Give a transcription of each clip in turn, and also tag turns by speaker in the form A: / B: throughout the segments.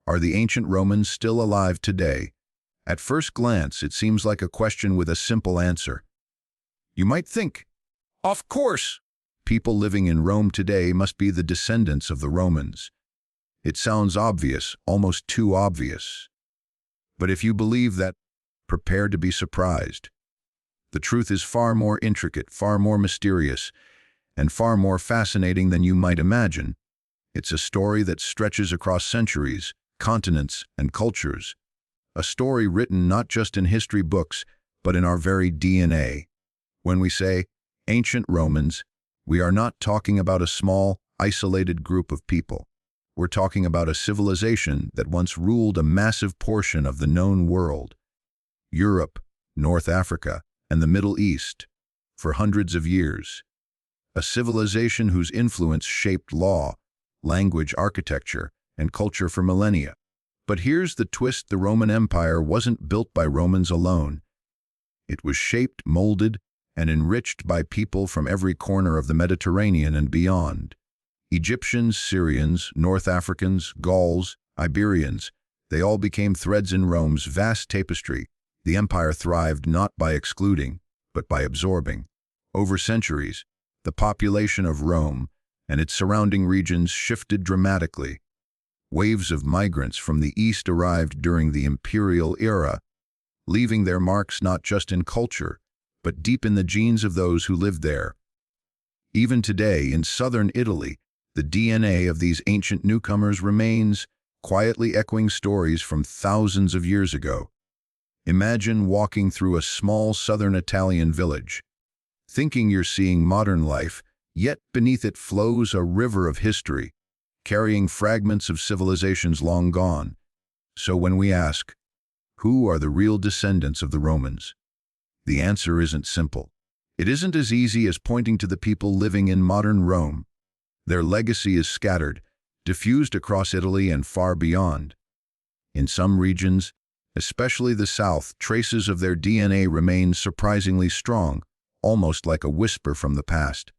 A: Are the ancient Romans still alive today? At first glance, it seems like a question with a simple answer. You might think, of course, people living in Rome today must be the descendants of the Romans. It sounds obvious, almost too obvious. But if you believe that, prepare to be surprised. The truth is far more intricate, far more mysterious, and far more fascinating than you might imagine. It's a story that stretches across centuries, continents, and cultures. A story written not just in history books, but in our very DNA. When we say ancient Romans, we are not talking about a small, isolated group of people. We're talking about a civilization that once ruled a massive portion of the known world. Europe, North Africa, and the Middle East, for hundreds of years. A civilization whose influence shaped law, language, architecture, and culture for millennia. But here's the twist: the Roman Empire wasn't built by Romans alone. It was shaped, molded, and enriched by people from every corner of the Mediterranean and beyond. Egyptians, Syrians, North Africans, Gauls, Iberians, they all became threads in Rome's vast tapestry. The empire thrived not by excluding, but by absorbing. Over centuries, the population of Rome and its surrounding regions shifted dramatically. Waves of migrants from the east arrived during the imperial era, leaving their marks not just in culture, but deep in the genes of those who lived there. Even today, in southern Italy, the DNA of these ancient newcomers remains, quietly echoing stories from thousands of years ago. Imagine walking through a small southern Italian village, thinking you're seeing modern life, yet beneath it flows a river of history, carrying fragments of civilizations long gone. So when we ask, who are the real descendants of the Romans? The answer isn't simple. It isn't as easy as pointing to the people living in modern Rome. Their legacy is scattered, diffused across Italy and far beyond. In some regions, especially the south, traces of their DNA remain surprisingly strong, almost like a whisper from the past.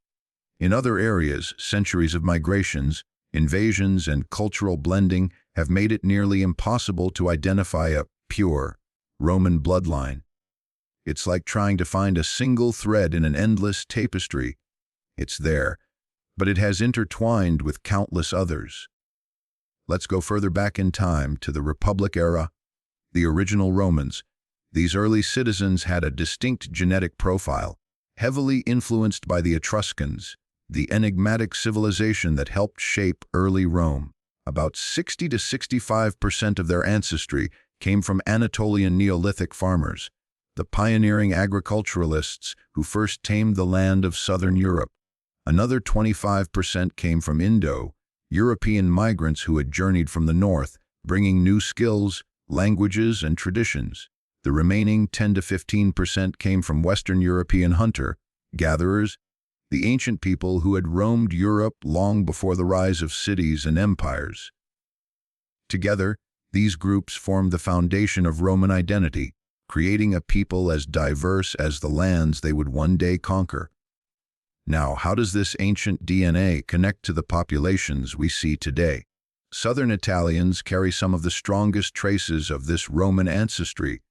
A: In other areas, centuries of migrations, invasions, and cultural blending have made it nearly impossible to identify a pure Roman bloodline. It's like trying to find a single thread in an endless tapestry. It's there, but it has intertwined with countless others. Let's go further back in time to the Republic era. The original Romans. These early citizens had a distinct genetic profile, heavily influenced by the Etruscans, the enigmatic civilization that helped shape early Rome. About 60 to 65% of their ancestry came from Anatolian Neolithic farmers, the pioneering agriculturalists who first tamed the land of southern Europe. Another 25% came from Indo-European migrants who had journeyed from the north, bringing new skills, languages, and traditions. The remaining 10 to 15% came from Western European hunter-gatherers, the ancient people who had roamed Europe long before the rise of cities and empires. Together, these groups formed the foundation of Roman identity, creating a people as diverse as the lands they would one day conquer. Now, how does this ancient DNA connect to the populations we see today? Southern Italians carry some of the strongest traces of this Roman ancestry,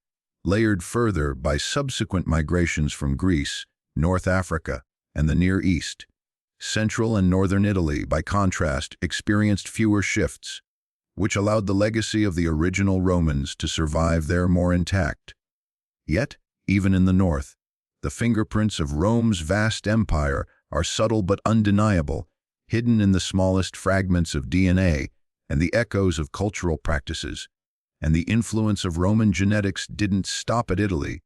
A: layered further by subsequent migrations from Greece, North Africa, and the Near East. Central and northern Italy, by contrast, experienced fewer shifts, which allowed the legacy of the original Romans to survive there more intact. Yet, even in the north, the fingerprints of Rome's vast empire are subtle but undeniable, hidden in the smallest fragments of DNA and the echoes of cultural practices. And the influence of Roman genetics didn't stop at Italy.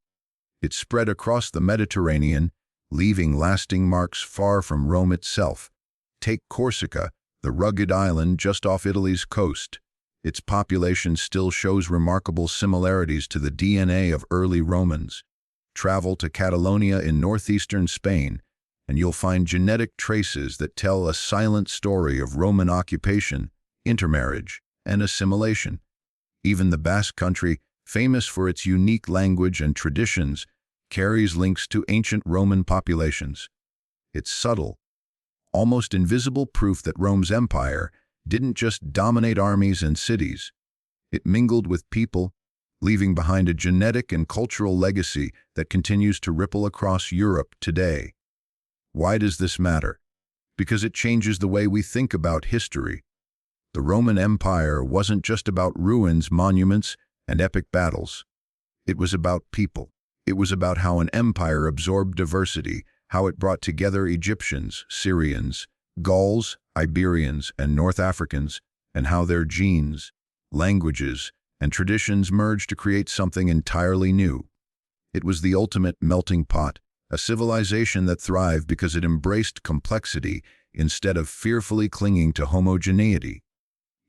A: It spread across the Mediterranean, leaving lasting marks far from Rome itself. Take Corsica, the rugged island just off Italy's coast. Its population still shows remarkable similarities to the DNA of early Romans. Travel to Catalonia in northeastern Spain, and you'll find genetic traces that tell a silent story of Roman occupation, intermarriage, and assimilation. Even the Basque country, famous for its unique language and traditions, carries links to ancient Roman populations. It's subtle, almost invisible proof that Rome's empire didn't just dominate armies and cities, It mingled with people, leaving behind a genetic and cultural legacy that continues to ripple across Europe today. Why does this matter? Because it changes the way we think about history. The Roman Empire wasn't just about ruins, monuments, and epic battles. It was about people. It was about how an empire absorbed diversity, how it brought together Egyptians, Syrians, Gauls, Iberians, and North Africans, and how their genes, languages, and traditions merged to create something entirely new. It was the ultimate melting pot, a civilization that thrived because it embraced complexity instead of fearfully clinging to homogeneity.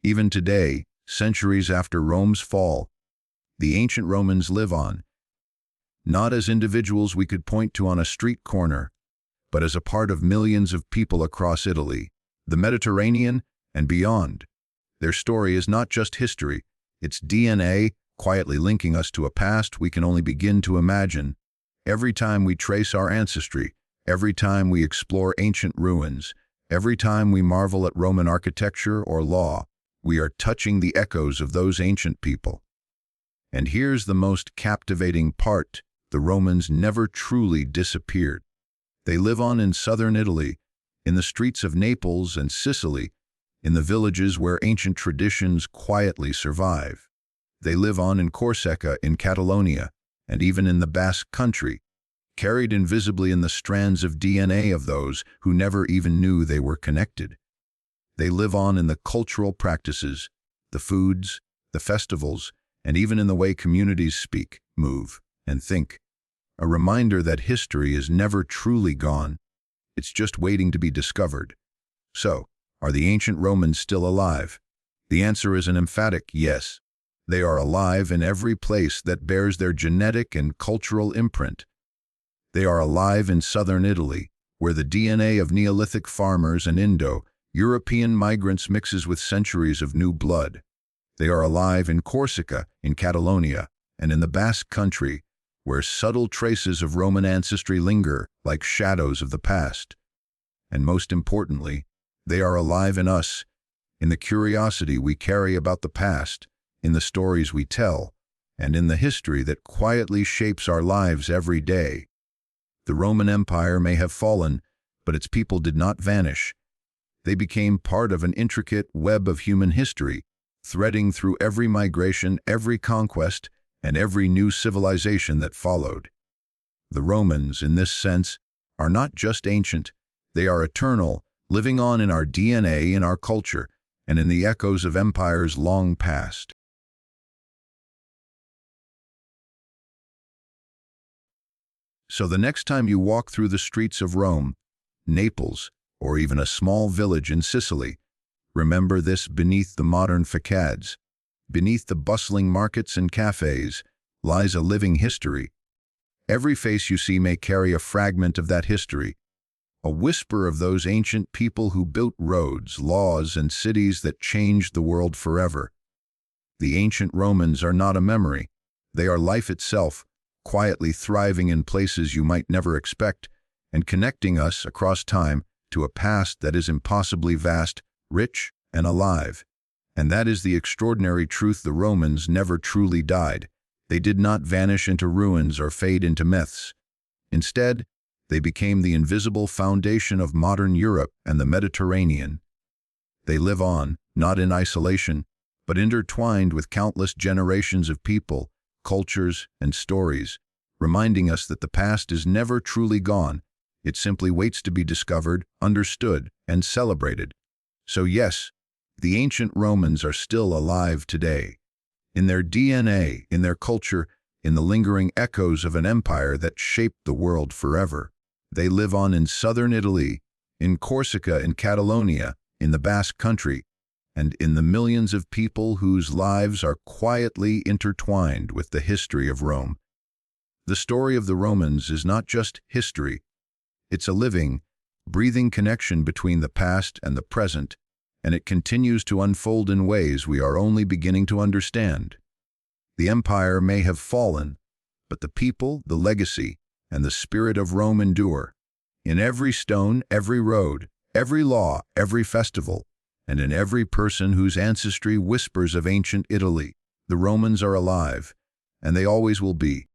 A: Even today, centuries after Rome's fall, the ancient Romans live on, not as individuals we could point to on a street corner, but as a part of millions of people across Italy, the Mediterranean, and beyond. Their story is not just history, it's DNA, quietly linking us to a past we can only begin to imagine. Every time we trace our ancestry, every time we explore ancient ruins, every time we marvel at Roman architecture or law, we are touching the echoes of those ancient people. And here's the most captivating part: the Romans never truly disappeared. They live on in southern Italy, in the streets of Naples and Sicily, in the villages where ancient traditions quietly survive. They live on in Corsica, in Catalonia, and even in the Basque country, carried invisibly in the strands of DNA of those who never even knew they were connected. They live on in the cultural practices, the foods, the festivals, and even in the way communities speak, move, and think. A reminder that history is never truly gone. It's just waiting to be discovered. So, are the ancient Romans still alive? The answer is an emphatic yes. They are alive in every place that bears their genetic and cultural imprint. They are alive in southern Italy, where the DNA of Neolithic farmers and Indo-European migrants mixes with centuries of new blood. They are alive in Corsica, in Catalonia, and in the Basque country, where subtle traces of Roman ancestry linger like shadows of the past. And most importantly, they are alive in us, in the curiosity we carry about the past, in the stories we tell, and in the history that quietly shapes our lives every day. The Roman Empire may have fallen, but its people did not vanish. They became part of an intricate web of human history, threading through every migration, every conquest, and every new civilization that followed. The Romans, in this sense, are not just ancient, they are eternal, living on in our DNA, in our culture, and in the echoes of empires long past. So the next time you walk through the streets of Rome, Naples, or even a small village in Sicily, remember this: beneath the modern facades, beneath the bustling markets and cafes, lies a living history. Every face you see may carry a fragment of that history, a whisper of those ancient people who built roads, laws, and cities that changed the world forever. The ancient Romans are not a memory. They are life itself, quietly thriving in places you might never expect, and connecting us across time to a past that is impossibly vast, rich, and alive. And that is the extraordinary truth: the Romans never truly died. They did not vanish into ruins or fade into myths. Instead, they became the invisible foundation of modern Europe and the Mediterranean. They live on, not in isolation, but intertwined with countless generations of people, cultures, and stories, reminding us that the past is never truly gone. It simply waits to be discovered, understood, and celebrated. So yes, the ancient Romans are still alive today. In their DNA, in their culture, in the lingering echoes of an empire that shaped the world forever. They live on in southern Italy, in Corsica and Catalonia, in the Basque country, and in the millions of people whose lives are quietly intertwined with the history of Rome. The story of the Romans is not just history. It's a living, breathing connection between the past and the present, and it continues to unfold in ways we are only beginning to understand. The empire may have fallen, but the people, the legacy, and the spirit of Rome endure. In every stone, every road, every law, every festival, and in every person whose ancestry whispers of ancient Italy. The Romans are alive, and they always will be.